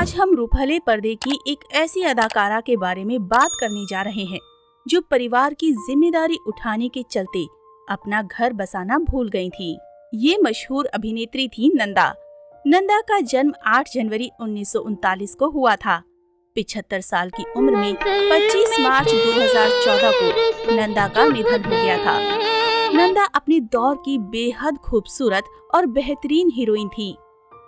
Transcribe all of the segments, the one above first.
आज हम रूपहले पर्दे की एक ऐसी अदाकारा के बारे में बात करने जा रहे हैं जो परिवार की जिम्मेदारी उठाने के चलते अपना घर बसाना भूल गई थी। ये मशहूर अभिनेत्री थी नंदा। नंदा का जन्म 8 जनवरी 1939 को हुआ था। 75 साल की उम्र में 25 मार्च 2014 को नंदा का निधन हो गया था। नंदा अपने दौर की बेहद खूबसूरत और बेहतरीन हीरोइन थी।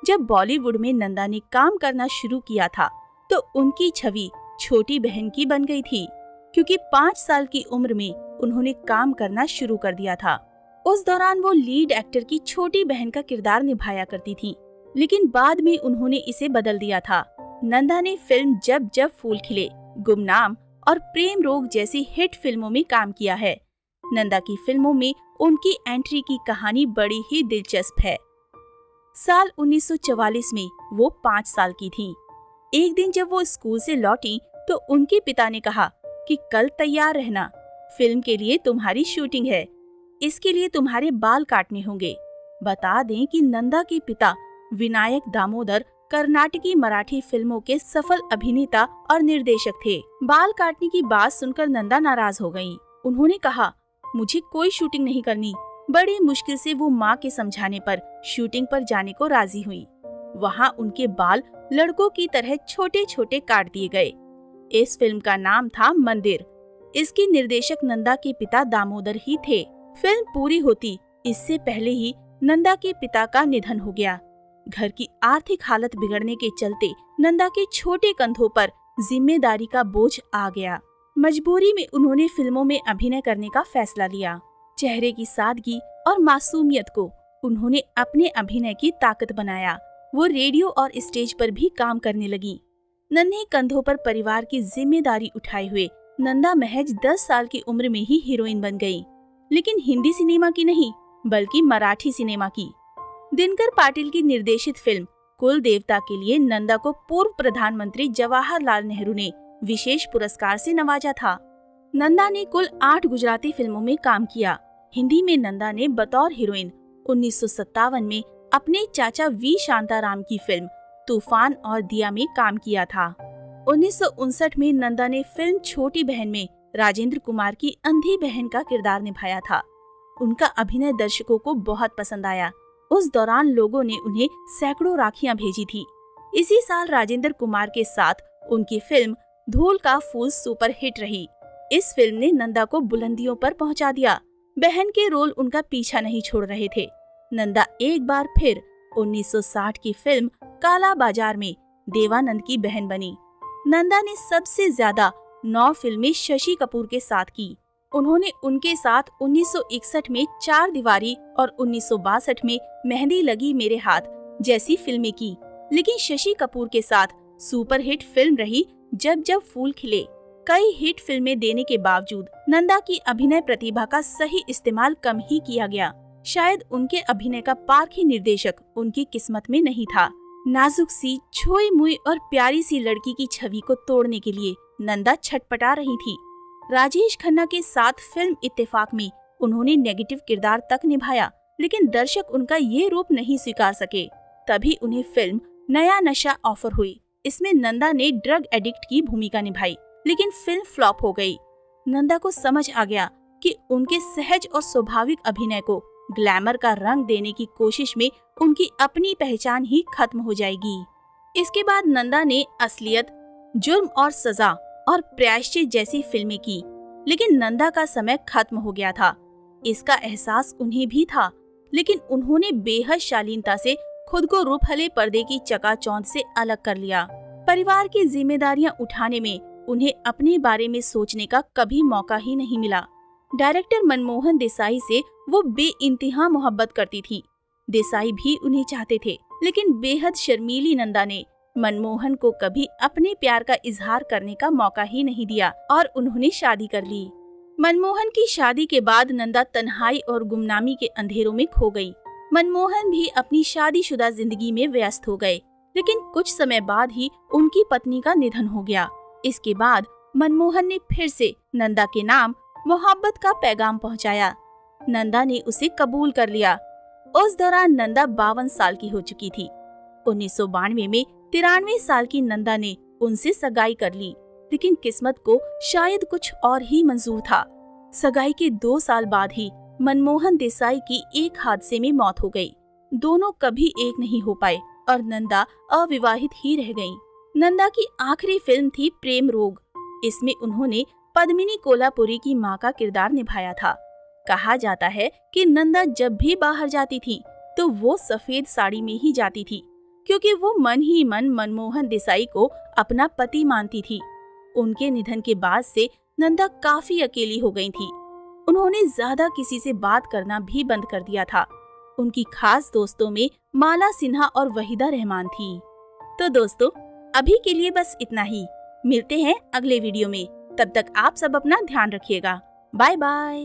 जब बॉलीवुड में नंदा ने काम करना शुरू किया था तो उनकी छवि छोटी बहन की बन गई थी, क्योंकि 5 साल की उम्र में उन्होंने काम करना शुरू कर दिया था। उस दौरान वो लीड एक्टर की छोटी बहन का किरदार निभाया करती थी, लेकिन बाद में उन्होंने इसे बदल दिया था। नंदा ने फिल्म जब जब फूल खिले, गुमनाम और प्रेम रोग जैसी हिट फिल्मों में काम किया है। नंदा की फिल्मों में उनकी एंट्री की कहानी बड़ी ही दिलचस्प है। साल 1944 में वो 5 साल की थीं। एक दिन जब वो स्कूल से लौटी तो उनके पिता ने कहा कि कल तैयार रहना, फिल्म के लिए तुम्हारी शूटिंग है, इसके लिए तुम्हारे बाल काटने होंगे। बता दें कि नंदा के पिता विनायक दामोदर कर्नाटकी मराठी फिल्मों के सफल अभिनेता और निर्देशक थे। बाल काटने की बात सुनकर नंदा नाराज हो गयी। उन्होंने कहा, मुझे कोई शूटिंग नहीं करनी। बड़ी मुश्किल से वो माँ के समझाने पर शूटिंग पर जाने को राजी हुई। वहाँ उनके बाल लड़कों की तरह छोटे छोटे काट दिए गए। इस फिल्म का नाम था मंदिर। इसके निर्देशक नंदा के पिता दामोदर ही थे। फिल्म पूरी होती इससे पहले ही नंदा के पिता का निधन हो गया। घर की आर्थिक हालत बिगड़ने के चलते नंदा के छोटे कंधों पर जिम्मेदारी का बोझ आ गया। मजबूरी में उन्होंने फिल्मों में अभिनय करने का फैसला लिया। चेहरे की सादगी और मासूमियत को उन्होंने अपने अभिनय की ताकत बनाया। वो रेडियो और स्टेज पर भी काम करने लगी। नन्हे कंधों पर परिवार की जिम्मेदारी उठाए हुए नंदा महज 10 साल की उम्र में ही हीरोइन बन गई, लेकिन हिंदी सिनेमा की नहीं बल्कि मराठी सिनेमा की। दिनकर पाटिल की निर्देशित फिल्म कुल देवता के लिए नंदा को पूर्व प्रधानमंत्री जवाहरलाल नेहरू ने विशेष पुरस्कार से नवाजा था। नंदा ने कुल 8 गुजराती फिल्मों में काम किया। हिंदी में नंदा ने बतौर हीरोइन 1957 में अपने चाचा वी शांताराम की फिल्म तूफान और दिया में काम किया था। 1959 में नंदा ने फिल्म छोटी बहन में राजेंद्र कुमार की अंधी बहन का किरदार निभाया था। उनका अभिनय दर्शकों को बहुत पसंद आया। उस दौरान लोगों ने उन्हें सैकड़ों राखियां भेजी थी। इसी साल राजेंद्र कुमार के साथ उनकी फिल्म धूल का फूल सुपर हिट रही। इस फिल्म ने नंदा को बुलंदियों पर पहुंचा दिया। बहन के रोल उनका पीछा नहीं छोड़ रहे थे। नंदा एक बार फिर 1960 की फिल्म काला बाजार में देवानंद की बहन बनी। नंदा ने सबसे ज्यादा 9 फिल्में शशि कपूर के साथ की। उन्होंने उनके साथ 1961 में 4 दीवारी और 1962 में मेहंदी लगी मेरे हाथ जैसी फिल्में की, लेकिन शशि कपूर के साथ सुपरहिट फिल्म रही जब जब फूल खिले। कई हिट फिल्में देने के बावजूद नंदा की अभिनय प्रतिभा का सही इस्तेमाल कम ही किया गया। शायद उनके अभिनय का पारखी निर्देशक उनकी किस्मत में नहीं था। नाजुक सी, छोई मुई और प्यारी सी लड़की की छवि को तोड़ने के लिए नंदा छटपटा रही थी। राजेश खन्ना के साथ फिल्म इत्तेफाक में उन्होंने नेगेटिव किरदार तक निभाया, लेकिन दर्शक उनका ये रूप नहीं स्वीकार सके। तभी उन्हें फिल्म नया नशा ऑफर हुई। इसमें नंदा ने ड्रग एडिक्ट की भूमिका निभाई, लेकिन फिल्म फ्लॉप हो गई। नंदा को समझ आ गया कि उनके सहज और स्वाभाविक अभिनय को ग्लैमर का रंग देने की कोशिश में उनकी अपनी पहचान ही खत्म हो जाएगी। इसके बाद नंदा ने असलियत, जुर्म और सजा और प्रायश्चित जैसी फिल्में की, लेकिन नंदा का समय खत्म हो गया था। इसका एहसास उन्हें भी था, लेकिन उन्होंने बेहद शालीनता से खुद को रूपहले पर्दे की चकाचौंध से अलग कर लिया। परिवार की जिम्मेदारियां उठाने में उन्हें अपने बारे में सोचने का कभी मौका ही नहीं मिला। डायरेक्टर मनमोहन देसाई से वो बेइंतहा मोहब्बत करती थी। देसाई भी उन्हें चाहते थे, लेकिन बेहद शर्मीली नंदा ने मनमोहन को कभी अपने प्यार का इजहार करने का मौका ही नहीं दिया और उन्होंने शादी कर ली। मनमोहन की शादी के बाद नंदा तन्हाई और गुमनामी के अंधेरों में खो गई। मनमोहन भी अपनी शादीशुदा जिंदगी में व्यस्त हो गए, लेकिन कुछ समय बाद ही उनकी पत्नी का निधन हो गया। इसके बाद मनमोहन ने फिर से नंदा के नाम मोहब्बत का पैगाम पहुंचाया। नंदा ने उसे कबूल कर लिया। उस दौरान नंदा 52 साल की हो चुकी थी। 1992 में 93 साल की नंदा ने उनसे सगाई कर ली, लेकिन किस्मत को शायद कुछ और ही मंजूर था। सगाई के 2 साल बाद ही मनमोहन देसाई की एक हादसे में मौत हो गई। दोनों कभी एक नहीं हो पाए और नंदा अविवाहित ही रह गईं। नंदा की आखिरी फिल्म थी प्रेम रोग। इसमें उन्होंने पद्मिनी कोल्हापुरी की मां का किरदार निभाया था। कहा जाता है कि नंदा जब भी बाहर जाती थी तो वो सफेद साड़ी में ही जाती थी, क्योंकि वो मन ही मन मनमोहन देसाई को अपना पति मानती थी। उनके निधन के बाद से नंदा काफी अकेली हो गई थी। उन्होंने ज्यादा किसी से बात करना भी बंद कर दिया था। उनकी खास दोस्तों में माला सिन्हा और वहीदा रहमान थी। तो दोस्तों, अभी के लिए बस इतना ही। मिलते हैं अगले वीडियो में। तब तक आप सब अपना ध्यान रखिएगा। Bye bye.